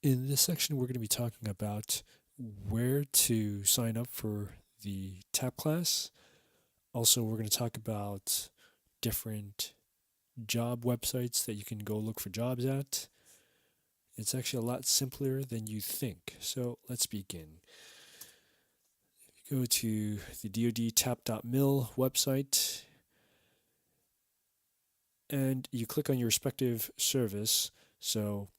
In this section, we're going to be talking about where to sign up for the TAP class. Also, we're going to talk about different job websites that you can go look for jobs at. It's actually a lot simpler than you think. So let's begin. Go to the DoD tap.mil website and you click on your respective service. So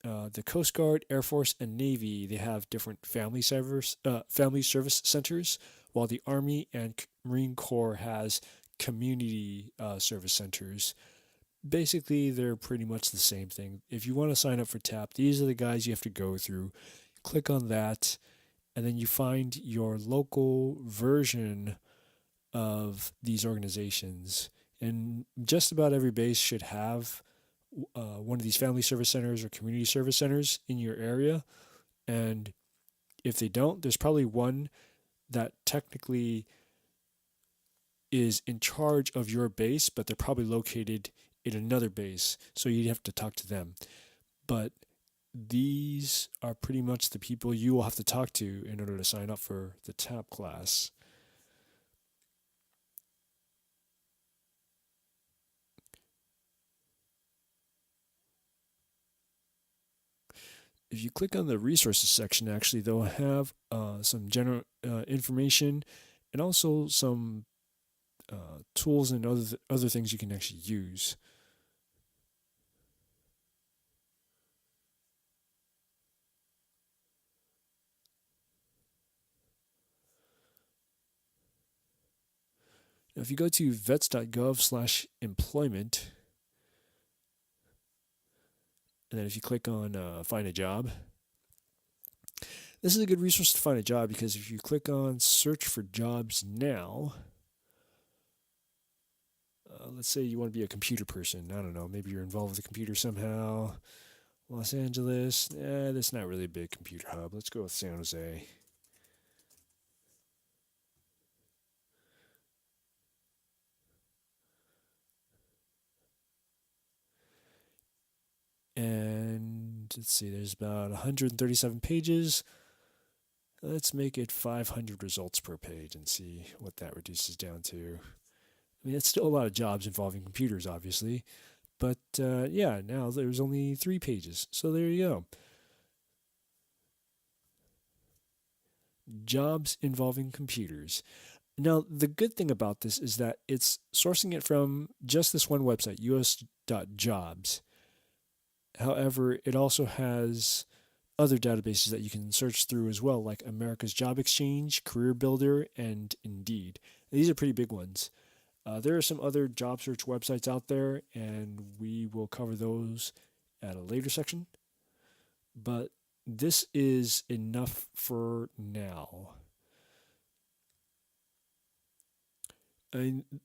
the Coast Guard, Air Force, and Navy, they have different family service centers, while the Army and Marine Corps has community service centers. Basically, they're pretty much the same thing. If you want to sign up for TAP, these are the guys you have to go through. Click on that, and then you find your local version of these organizations. And just about every base should have one of these family service centers or community service centers in your area. And if they don't, there's probably one that technically is in charge of your base, but they're probably located in another base. So you'd have to talk to them. But these are pretty much the people you will have to talk to in order to sign up for the TAP class. If you click on the resources section, actually, they'll have some general information and also some tools and other things you can actually use. Now, if you go to vets.gov/employment, and then if you click on find a job, this is a good resource to find a job because if you click on search for jobs now, let's say you want to be a computer person. I don't know, maybe you're involved with the computer somehow. Los Angeles, that's not really a big computer hub. Let's go with San Jose. And let's see, there's about 137 pages. Let's make it 500 results per page and see what that reduces down to. I mean, it's still a lot of jobs involving computers, obviously. But yeah, now there's only 3 pages. So there you go. Jobs involving computers. Now, the good thing about this is that it's sourcing it from just this one website, us.jobs. However, it also has other databases that you can search through as well, like America's Job Exchange, Career Builder, and Indeed. These are pretty big ones. There are some other job search websites out there, and we will cover those at a later section. But this is enough for now.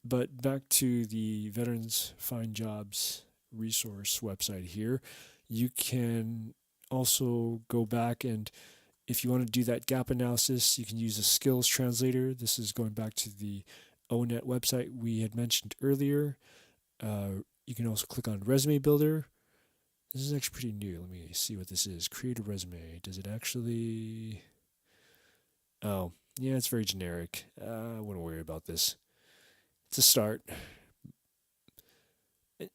But back to the Veterans Find Jobs resource website here. You can also go back and if you want to do that gap analysis, you can use a skills translator. This is going back to the ONET website we had mentioned earlier. You can also click on Resume Builder. This is actually pretty new. Let me see what this is. Create a resume. Does it actually... Oh, yeah, it's very generic. I wouldn't worry about this. It's a start.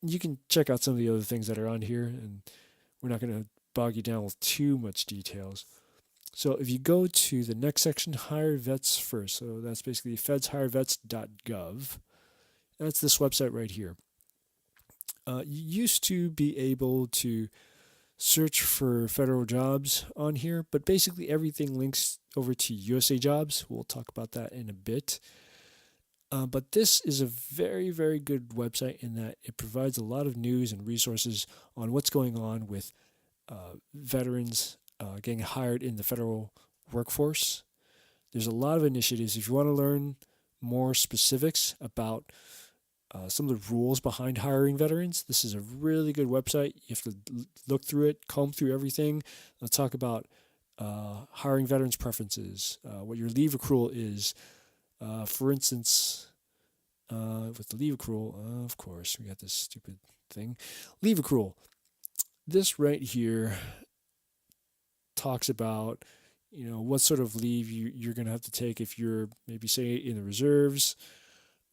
You can check out some of the other things that are on here, and we're not going to bog you down with too much details. So if you go to the next section, Hire Vets First. So that's basically fedshirevets.gov. That's this website right here. You used to be able to search for federal jobs on here, but basically everything links over to USA Jobs. We'll talk about that in a bit. But this is a very, very good website in that it provides a lot of news and resources on what's going on with veterans getting hired in the federal workforce. There's a lot of initiatives. If you want to learn more specifics about some of the rules behind hiring veterans, this is a really good website. You have to look through it, comb through everything. Let's talk about hiring veterans' preferences, what your leave accrual is. For instance, with the leave accrual, of course, we got this stupid thing. Leave accrual. This right here talks about, what sort of leave you're going to have to take if you're maybe, say, in the reserves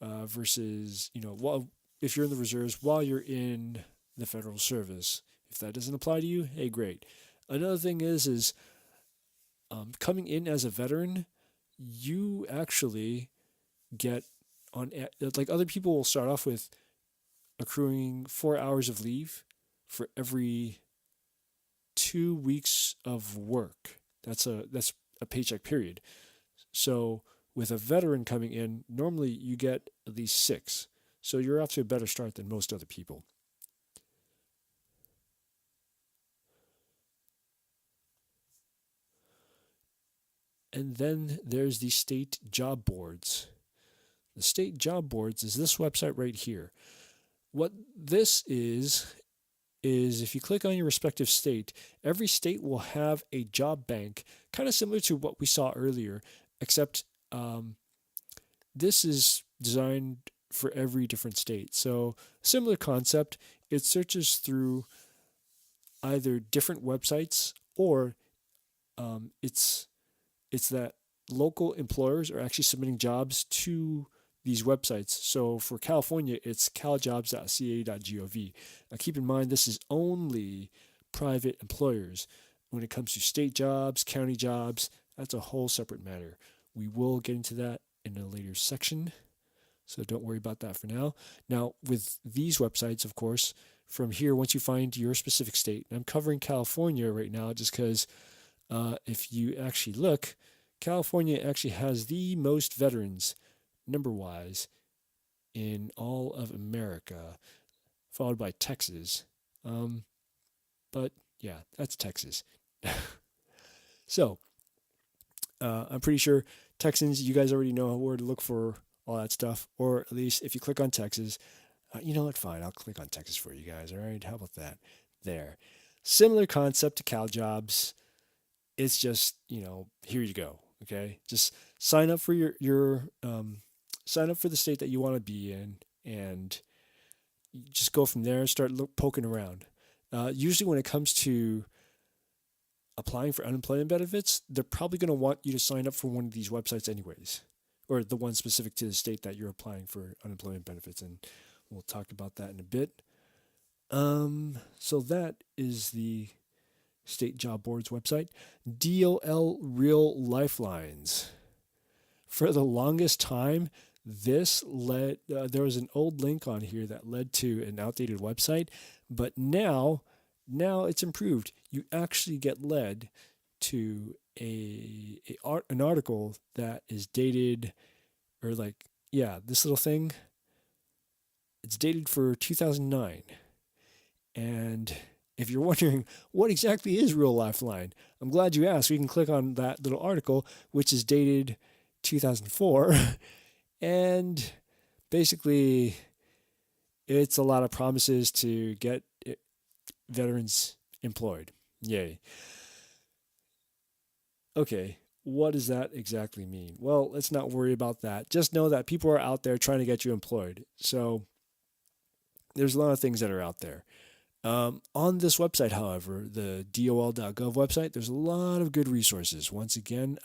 versus, if you're in the reserves while you're in the federal service. If that doesn't apply to you, hey, great. Another thing is coming in as a veteran, you actually get like other people will start off with accruing 4 hours of leave for every 2 weeks of work. That's a paycheck period. So with a veteran coming in, normally you get at least 6. So you're off to a better start than most other people. And then there's the state job boards. The state job boards is this website right here. What this is if you click on your respective state, every state will have a job bank, kind of similar to what we saw earlier, except this is designed for every different state. So similar concept, it searches through either different websites or it's that local employers are actually submitting jobs to these websites. So for California, it's caljobs.ca.gov. Now keep in mind, this is only private employers. When it comes to state jobs, county jobs, that's a whole separate matter. We will get into that in a later section, so don't worry about that for now. Now, with these websites, of course, from here, once you find your specific state, and I'm covering California right now just because if you actually look, California actually has the most veterans, number-wise, in all of America, followed by Texas. But yeah, that's Texas. So I'm pretty sure Texans, you guys already know where to look for all that stuff, or at least if you click on Texas, you know what, fine, I'll click on Texas for you guys, all right? How about that? There. Similar concept to CalJobs. It's just, here you go, okay? Just sign up for your sign up for the state that you want to be in, and just go from there and start poking around. Usually when it comes to applying for unemployment benefits, they're probably going to want you to sign up for one of these websites anyways, or the one specific to the state that you're applying for unemployment benefits, and we'll talk about that in a bit. So that is the State Job Board's website. DOL Real Lifelines. For the longest time, this led, there was an old link on here that led to an outdated website, but now it's improved. You actually get led to an article that is dated, or this little thing, it's dated for 2009. And if you're wondering what exactly is Real Lifeline, I'm glad you asked. We can click on that little article, which is dated 2004. And basically, it's a lot of promises to get veterans employed. Yay. Okay, what does that exactly mean? Well, let's not worry about that. Just know that people are out there trying to get you employed. So there's a lot of things that are out there. On this website, however, the dol.gov website, there's a lot of good resources. Once again,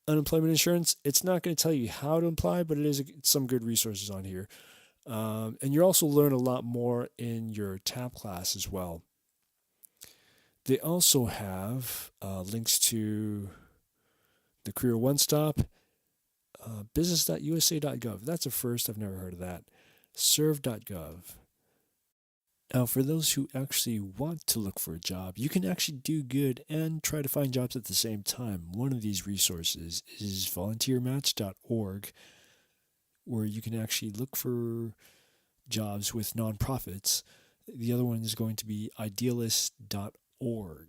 unemployment insurance, it's not going to tell you how to apply, but it is some good resources on here. And you'll also learn a lot more in your TAP class as well. They also have links to the Career One Stop, business.usa.gov. That's a first. I've never heard of that. Serve.gov. Now, for those who actually want to look for a job, you can actually do good and try to find jobs at the same time. One of these resources is volunteermatch.org, where you can actually look for jobs with nonprofits. The other one is going to be idealist.org.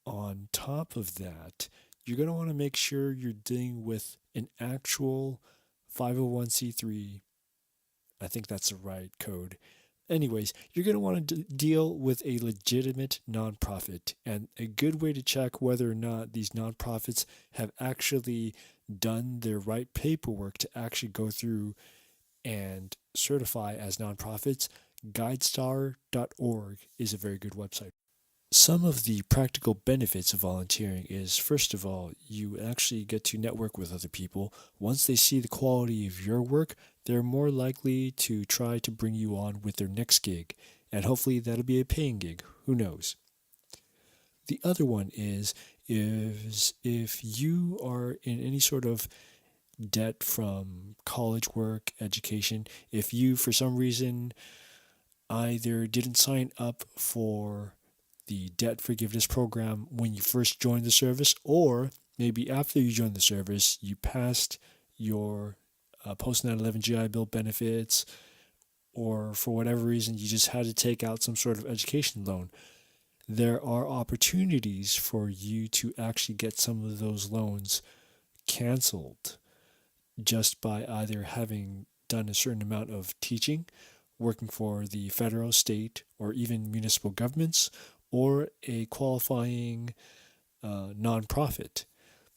On top of that, you're going to want to make sure you're dealing with an actual 501c3. I think that's the right code. Anyways, you're going to want to deal with a legitimate nonprofit. And a good way to check whether or not these nonprofits have actually done their right paperwork to actually go through and certify as nonprofits, guidestar.org is a very good website. Some of the practical benefits of volunteering is, first of all, you actually get to network with other people. Once they see the quality of your work, they're more likely to try to bring you on with their next gig, and hopefully that'll be a paying gig. Who knows? The other one is if you are in any sort of debt from college work, education, if you for some reason either didn't sign up for the debt forgiveness program when you first joined the service, or maybe after you joined the service, you passed your post 9/11 GI Bill benefits, or for whatever reason, you just had to take out some sort of education loan. There are opportunities for you to actually get some of those loans canceled just by either having done a certain amount of teaching, working for the federal, state, or even municipal governments, or a qualifying nonprofit.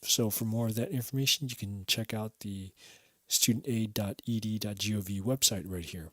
So for more of that information, you can check out the studentaid.ed.gov website right here.